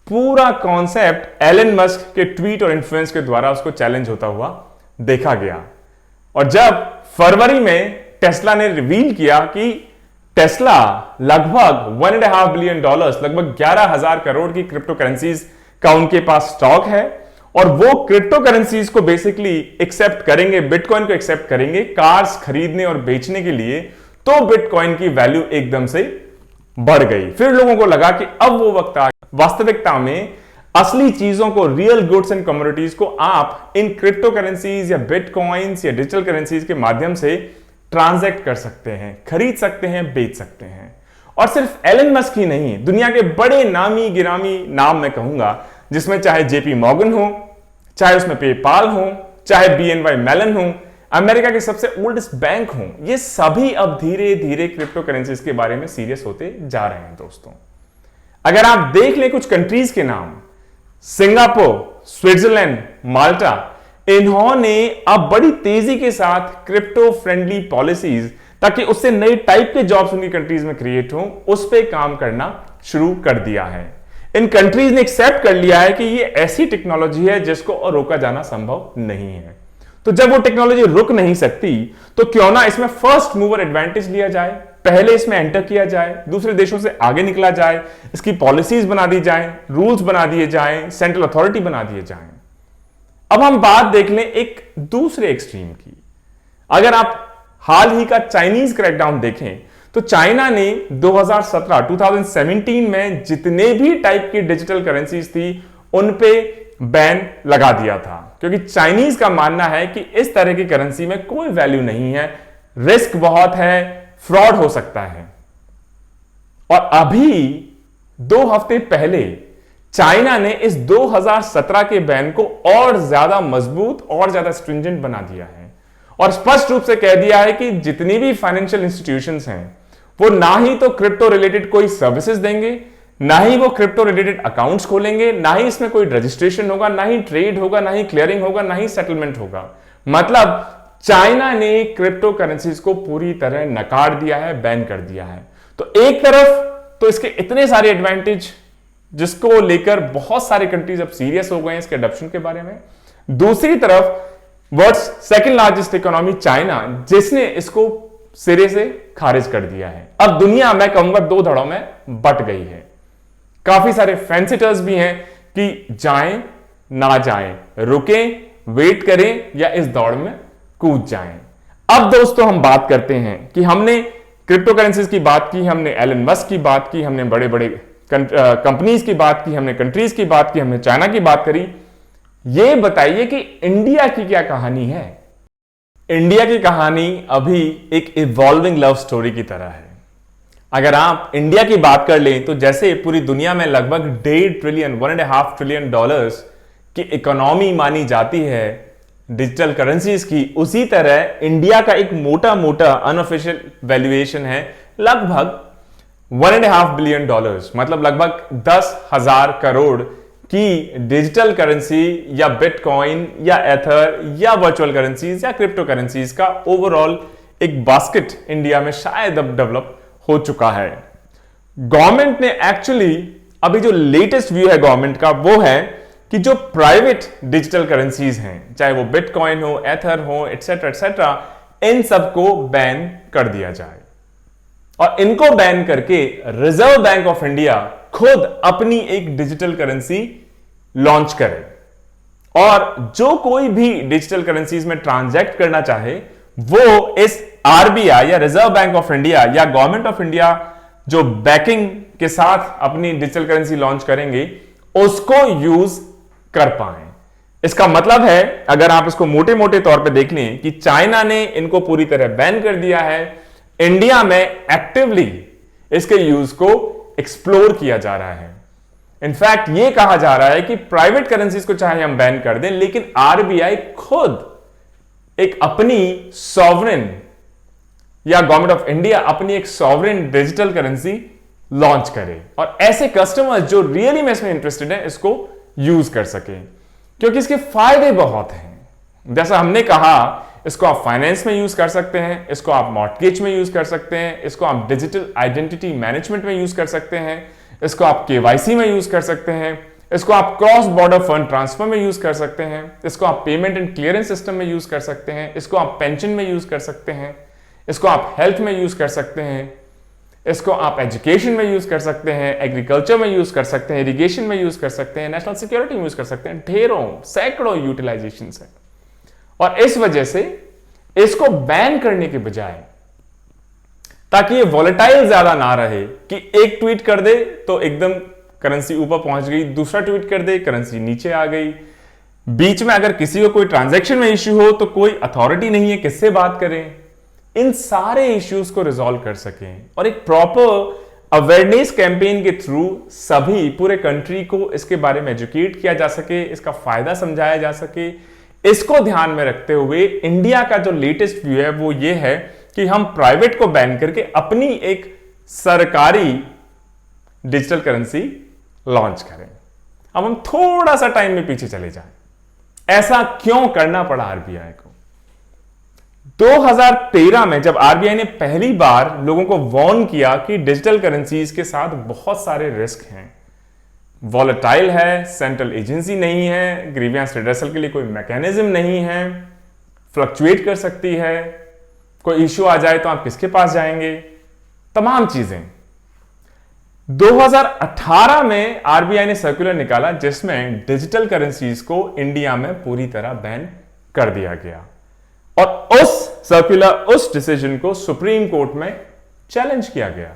पूरा कॉन्सेप्ट एलन मस्क के ट्वीट और इन्फ्लुएंस के द्वारा उसको चैलेंज होता हुआ देखा गया। और जब फरवरी में टेस्ला ने रिवील किया कि टेस्ला लगभग $1.5 बिलियन, लगभग 11,000 करोड़ की क्रिप्टो करेंसीज का उनके पास स्टॉक है और वो क्रिप्टो करेंसीज को बेसिकली एक्सेप्ट करेंगे, बिटकॉइन को एक्सेप्ट करेंगे कार्स खरीदने और बेचने के लिए, तो बिटकॉइन की वैल्यू एकदम से बढ़ गई। फिर लोगों को लगा कि अब वो वक्त आ गया, वास्तविकता में असली चीजों को, रियल गुड्स एंड कमोडिटीज को आप इन क्रिप्टो करेंसीज या बिटकॉइंस या डिजिटल करेंसीज के माध्यम से ट्रांजैक्ट कर सकते हैं, खरीद सकते हैं, बेच सकते हैं। और सिर्फ एलन मस्क ही नहीं, दुनिया के बड़े नामी गिरामी नाम मैं कहूंगा, जिसमें चाहे जेपी मॉर्गन हो, चाहे उसमें पेपाल हो, चाहे BNY मेलन हो, अमेरिका के सबसे ओल्डेस्ट बैंक हो, ये सभी अब धीरे धीरे क्रिप्टो करेंसीज के बारे में सीरियस होते जा रहे हैं। दोस्तों, अगर आप देख लें कुछ कंट्रीज के नाम, सिंगापुर, स्विट्जरलैंड, माल्टा, इन्होंने अब बड़ी तेजी के साथ क्रिप्टो फ्रेंडली पॉलिसीज, ताकि उससे नए टाइप के जॉब्स उनकी कंट्रीज में क्रिएट हो, उस पर काम करना शुरू कर दिया है। इन कंट्रीज ने एक्सेप्ट कर लिया है कि ये ऐसी टेक्नोलॉजी है जिसको रोका जाना संभव नहीं है। तो जब वो टेक्नोलॉजी रुक नहीं सकती, तो क्यों ना इसमें फर्स्ट मूवर एडवांटेज लिया जाए, पहले इसमें एंटर किया जाए, दूसरे देशों से आगे निकला जाए, इसकी पॉलिसीज बना दी जाए, रूल्स बना दिए जाए, सेंट्रल अथॉरिटी बना दिए जाए। अब हम बात देख लें एक दूसरे एक्सट्रीम की। अगर आप हाल ही का चाइनीज क्रैकडाउन देखें, तो चाइना ने 2017 में जितने भी टाइप की डिजिटल करेंसीज थी उन पे बैन लगा दिया था, क्योंकि चाइनीज का मानना है कि इस तरह की करेंसी में कोई वैल्यू नहीं है, रिस्क बहुत है, फ्रॉड हो सकता है। और अभी 2 हफ्ते पहले चाइना ने इस 2017 के बैन को और ज्यादा मजबूत और ज्यादा स्ट्रिंजेंट बना दिया है और स्पष्ट रूप से कह दिया है कि जितनी भी फाइनेंशियल इंस्टीट्यूशंस हैं वो ना ही तो क्रिप्टो रिलेटेड कोई सर्विसेज देंगे, ना ही वो क्रिप्टो रिलेटेड अकाउंट्स खोलेंगे, ना ही इसमें कोई रजिस्ट्रेशन होगा, ना ही ट्रेड होगा, ना ही क्लियरिंग होगा, ना ही सेटलमेंट होगा। मतलब चाइना ने क्रिप्टो करेंसीज को पूरी तरह नकार दिया है, बैन कर दिया है। तो एक तरफ तो इसके इतने सारे एडवांटेज जिसको लेकर बहुत सारे कंट्रीज अब सीरियस हो गए हैं इसके अडॉप्शन के बारे में, दूसरी तरफ world's second largest economy China, जिसने इसको सिरे से खारिज कर दिया है। अब दुनिया मैं कहूंगा 2 धड़ों में बट गई है। काफी सारे फैंसिटर्स भी हैं कि जाएं ना जाएं, रुकें, वेट करें या इस दौड़ में कूद जाएं। अब दोस्तों हम बात करते हैं कि हमने क्रिप्टो करेंसीज की बात की, हमने एलन मस्क की बात की, हमने बड़े बड़े कंपनीज की बात की, हमने कंट्रीज की बात की, हमने चाइना की बात करी। ये बताइए कि इंडिया की क्या कहानी है। इंडिया की कहानी अभी एक इवॉल्विंग लव स्टोरी की तरह है। अगर आप इंडिया की बात कर लें तो जैसे पूरी दुनिया में लगभग $1.5 ट्रिलियन कि इकोनॉमी मानी जाती है डिजिटल करेंसीज की, उसी तरह इंडिया का एक मोटा मोटा अनऑफिशियल वैल्यूएशन है लगभग $1.5 बिलियन, मतलब लगभग 10,000 करोड़ की डिजिटल करेंसी या बिटकॉइन या एथर या वर्चुअल करेंसीज या क्रिप्टो करेंसीज का ओवरऑल एक बास्केट इंडिया में शायद अब डेवलप हो चुका है। गवर्नमेंट ने एक्चुअली अभी जो लेटेस्ट व्यू है गवर्नमेंट का वो है कि जो प्राइवेट डिजिटल करेंसीज हैं, चाहे वो बिटकॉइन हो, एथर हो, एटसेट्रा एटसेट्रा, इन सबको बैन कर दिया जाए और इनको बैन करके रिजर्व बैंक ऑफ इंडिया खुद अपनी एक डिजिटल करेंसी लॉन्च करे और जो कोई भी डिजिटल करेंसीज में ट्रांजैक्ट करना चाहे वो इस आरबीआई या रिजर्व बैंक ऑफ इंडिया या गवर्नमेंट ऑफ इंडिया जो बैकिंग के साथ अपनी डिजिटल करेंसी लॉन्च करेंगे उसको यूज कर पाए। इसका मतलब है, अगर आप इसको मोटे मोटे तौर पे देख लें, कि चाइना ने इनको पूरी तरह बैन कर दिया है, इंडिया में एक्टिवली इसके यूज को एक्सप्लोर किया जा रहा है। इनफैक्ट ये कहा जा रहा है कि प्राइवेट करेंसीज को चाहे हम बैन कर दें, लेकिन आरबीआई खुद एक अपनी सॉवरेन या गवर्नमेंट ऑफ इंडिया अपनी एक सॉवरेन डिजिटल करेंसी लॉन्च करे और ऐसे कस्टमर्स जो रियली में इसमें इंटरेस्टेड है इसको यूज कर सके, क्योंकि इसके फायदे बहुत हैं। जैसा हमने कहा, इसको आप फाइनेंस में यूज कर सकते हैं, इसको आप मॉर्टगेज में यूज कर सकते हैं, इसको आप डिजिटल आइडेंटिटी मैनेजमेंट में यूज कर सकते हैं, इसको आप केवाईसी में यूज कर सकते हैं, इसको आप क्रॉस बॉर्डर फंड ट्रांसफर में यूज कर सकते हैं, इसको आप पेमेंट एंड क्लियरेंस सिस्टम में यूज कर सकते हैं, इसको आप पेंशन में यूज कर सकते हैं, इसको आप हेल्थ में यूज कर सकते हैं, इसको आप एजुकेशन में यूज कर सकते हैं, एग्रीकल्चर में यूज कर सकते हैं, इरिगेशन में यूज कर सकते हैं, नेशनल सिक्योरिटी में यूज कर सकते हैं। ढेरों सैकड़ों यूटिलाइजेशन है और इस वजह से इसको बैन करने के बजाय, ताकि ये वॉलेटाइल ज्यादा ना रहे कि एक ट्वीट कर दे तो एकदम करेंसी ऊपर पहुंच गई, दूसरा ट्वीट कर दे करेंसी नीचे आ गई, बीच में अगर किसी को कोई ट्रांजैक्शन में इश्यू हो तो कोई अथॉरिटी नहीं है, किससे बात करें, इन सारे इश्यूज को रिजॉल्व कर सकें और एक प्रॉपर अवेयरनेस कैंपेन के थ्रू सभी पूरे कंट्री को इसके बारे में एजुकेट किया जा सके, इसका फायदा समझाया जा सके। इसको ध्यान में रखते हुए इंडिया का जो लेटेस्ट व्यू है वो ये है कि हम प्राइवेट को बैन करके अपनी एक सरकारी डिजिटल करेंसी लॉन्च करें। अब हम थोड़ा सा टाइम में पीछे चले जाएं, ऐसा क्यों करना पड़ा आरबीआई को? 2013 में जब आरबीआई ने पहली बार लोगों को वार्न किया कि डिजिटल करेंसीज के साथ बहुत सारे रिस्क हैं, वॉलेटाइल है, सेंट्रल एजेंसी नहीं है, ग्रीवियंस रिड्रेसल के लिए कोई मैकेनिज्म नहीं है, फ्लक्चुएट कर सकती है, कोई इश्यू आ जाए तो आप किसके पास जाएंगे, तमाम चीजें। 2018 में आरबीआई ने सर्कुलर निकाला जिसमें डिजिटल करेंसीज को इंडिया में पूरी तरह बैन कर दिया गया और उस सर्कुलर, उस डिसीजन को सुप्रीम कोर्ट में चैलेंज किया गया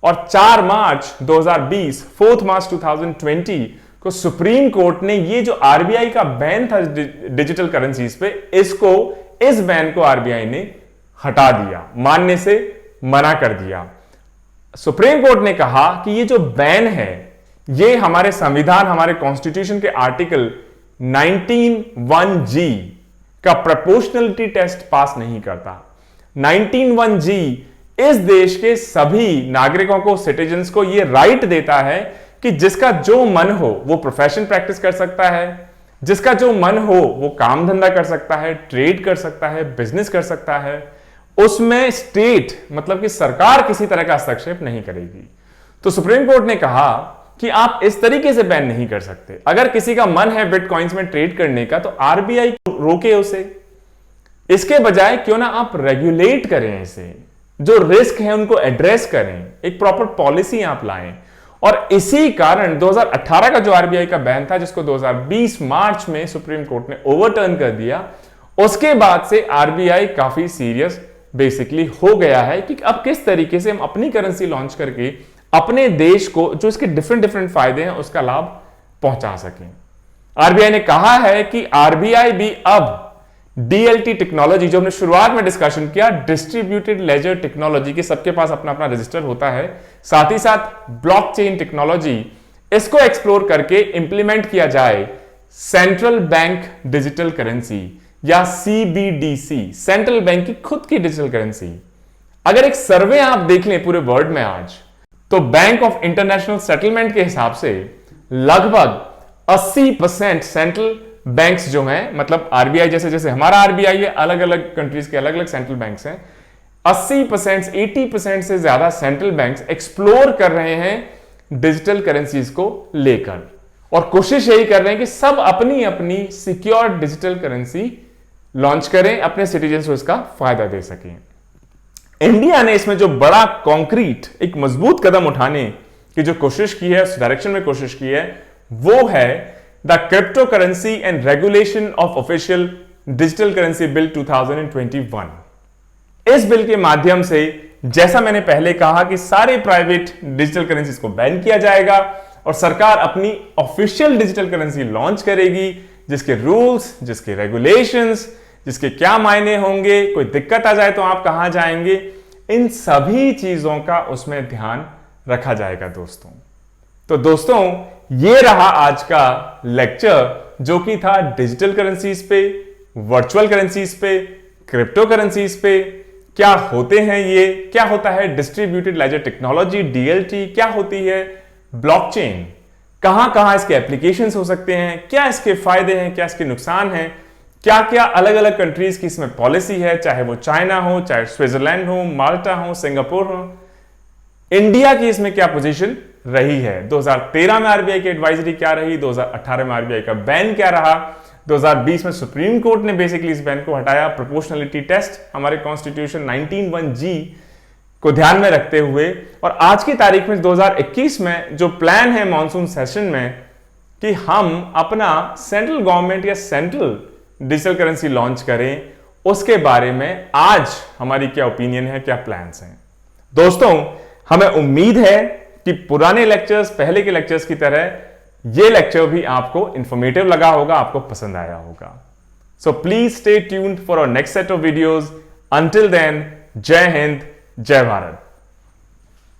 और 4 मार्च 2020, 4 मार्च 2020 को सुप्रीम कोर्ट ने ये जो आरबीआई का बैन था डिजिटल करेंसीज पे, इस बैन को आरबीआई ने हटा दिया, मानने से मना कर दिया। सुप्रीम कोर्ट ने कहा कि ये जो बैन है ये हमारे संविधान, हमारे कॉन्स्टिट्यूशन के आर्टिकल 19(1)(g) का प्रोपोर्शनलिटी टेस्ट पास नहीं करता। 19(1)(g) इस देश के सभी नागरिकों को, सिटीजन्स को ये राइट देता है कि जिसका जो मन हो वो प्रोफेशन प्रैक्टिस कर सकता है, जिसका जो मन हो वो काम धंधा कर सकता है, ट्रेड कर सकता है, बिजनेस कर सकता है, उसमें स्टेट मतलब कि सरकार किसी तरह का हस्तक्षेप नहीं करेगी। तो सुप्रीम कोर्ट ने कहा कि आप इस तरीके से बैन नहीं कर सकते। अगर किसी का मन है बिटकॉइंस में ट्रेड करने का तो आरबीआई रोके उसे, इसके बजाय क्यों ना आप रेगुलेट करें इसे, जो रिस्क है उनको एड्रेस करें, एक प्रॉपर पॉलिसी आप लाएं। और इसी कारण 2018 का जो आरबीआई का बैन था, जिसको 2020 मार्च में सुप्रीम कोर्ट ने ओवरटर्न कर दिया, उसके बाद से आरबीआई काफी सीरियस बेसिकली हो गया है कि अब किस तरीके से हम अपनी करेंसी लॉन्च करके अपने देश को जो इसके डिफरेंट फायदे हैं उसका लाभ पहुंचा सकें। आरबीआई ने कहा है कि आरबीआई भी अब डीएलटी टेक्नोलॉजी, जो हमने शुरुआत में डिस्कशन किया, डिस्ट्रीब्यूटेड लेजर टेक्नोलॉजी, के सबके पास अपना अपना रजिस्टर होता है, साथ ही साथ ब्लॉकचेन टेक्नोलॉजी, इसको एक्सप्लोर करके इंप्लीमेंट किया जाए सेंट्रल बैंक डिजिटल करेंसी या CBDC, सेंट्रल बैंक की खुद की डिजिटल करेंसी। अगर एक सर्वे आप देख लें पूरे वर्ल्ड में आज, तो बैंक ऑफ इंटरनेशनल सेटलमेंट के हिसाब से लगभग 80% सेंट्रल बैंक्स जो हैं, मतलब आरबीआई जैसे जैसे हमारा आरबीआई है, अलग अलग कंट्रीज के अलग अलग सेंट्रल बैंक्स हैं, 80% 80% से ज्यादा सेंट्रल बैंक्स एक्सप्लोर कर रहे हैं डिजिटल करेंसीज को लेकर, और कोशिश यही कर रहे हैं कि सब अपनी अपनी सिक्योर डिजिटल करेंसी लॉन्च करें, अपने सिटीजन्स को इसका फायदा दे सकें। इंडिया ने इसमें जो बड़ा कॉन्क्रीट एक मजबूत कदम उठाने की जो कोशिश की है, उस डायरेक्शन में कोशिश की है, वो है the crypto currency and regulation of official digital currency bill 2021। इस बिल के माध्यम से, जैसा मैंने पहले कहा, कि सारे प्राइवेट डिजिटल करेंसीज को बैन किया जाएगा और सरकार अपनी ऑफिशियल डिजिटल करेंसी लॉन्च करेगी, जिसके रूल्स, जिसके रेगुलेशंस, जिसके क्या मायने होंगे, कोई दिक्कत आ जाए तो आप कहां जाएंगे, इन सभी चीजों का उसमें ध्यान रखा जाएगा दोस्तों। तो दोस्तों, ये रहा आज का लेक्चर, जो कि था डिजिटल करेंसीज पे, वर्चुअल करेंसीज पे, क्रिप्टो करेंसीज पे, क्या होते हैं ये, क्या होता है डिस्ट्रीब्यूटेड लेजर टेक्नोलॉजी DLT, क्या होती है ब्लॉकचेन, कहां कहां इसके एप्लीकेशंस हो सकते हैं, क्या इसके फायदे हैं, क्या इसके नुकसान हैं, क्या क्या अलग अलग कंट्रीज की इसमें पॉलिसी है, चाहे वो चाइना हो, चाहे स्विट्जरलैंड हो, माल्टा हो, सिंगापुर हो, इंडिया की इसमें क्या पोजीशन रही है, 2013 में आरबीआई की एडवाइजरी क्या रही, 2018 में आरबीआई का बैन क्या रहा, 2020 में सुप्रीम कोर्ट ने बेसिकली इस बैन को हटाया प्रोपोर्शनलिटी टेस्ट हमारे कॉन्स्टिट्यूशन 19(1)(g को ध्यान में रखते हुए, और आज की तारीख में 2021 में जो प्लान है मॉनसून सेशन में कि हम अपना सेंट्रल गवर्नमेंट या सेंट्रल डिजिटल करेंसी लॉन्च करें, उसके बारे में आज हमारी क्या ओपिनियन है, क्या प्लान्स हैं। दोस्तों, हमें उम्मीद है कि पुराने लेक्चर्स, पहले के लेक्चर्स की तरह ये लेक्चर भी आपको इंफॉर्मेटिव लगा होगा, आपको पसंद आया होगा। So please stay tuned for our next set of videos. Until then, जय हिंद, जय भारत।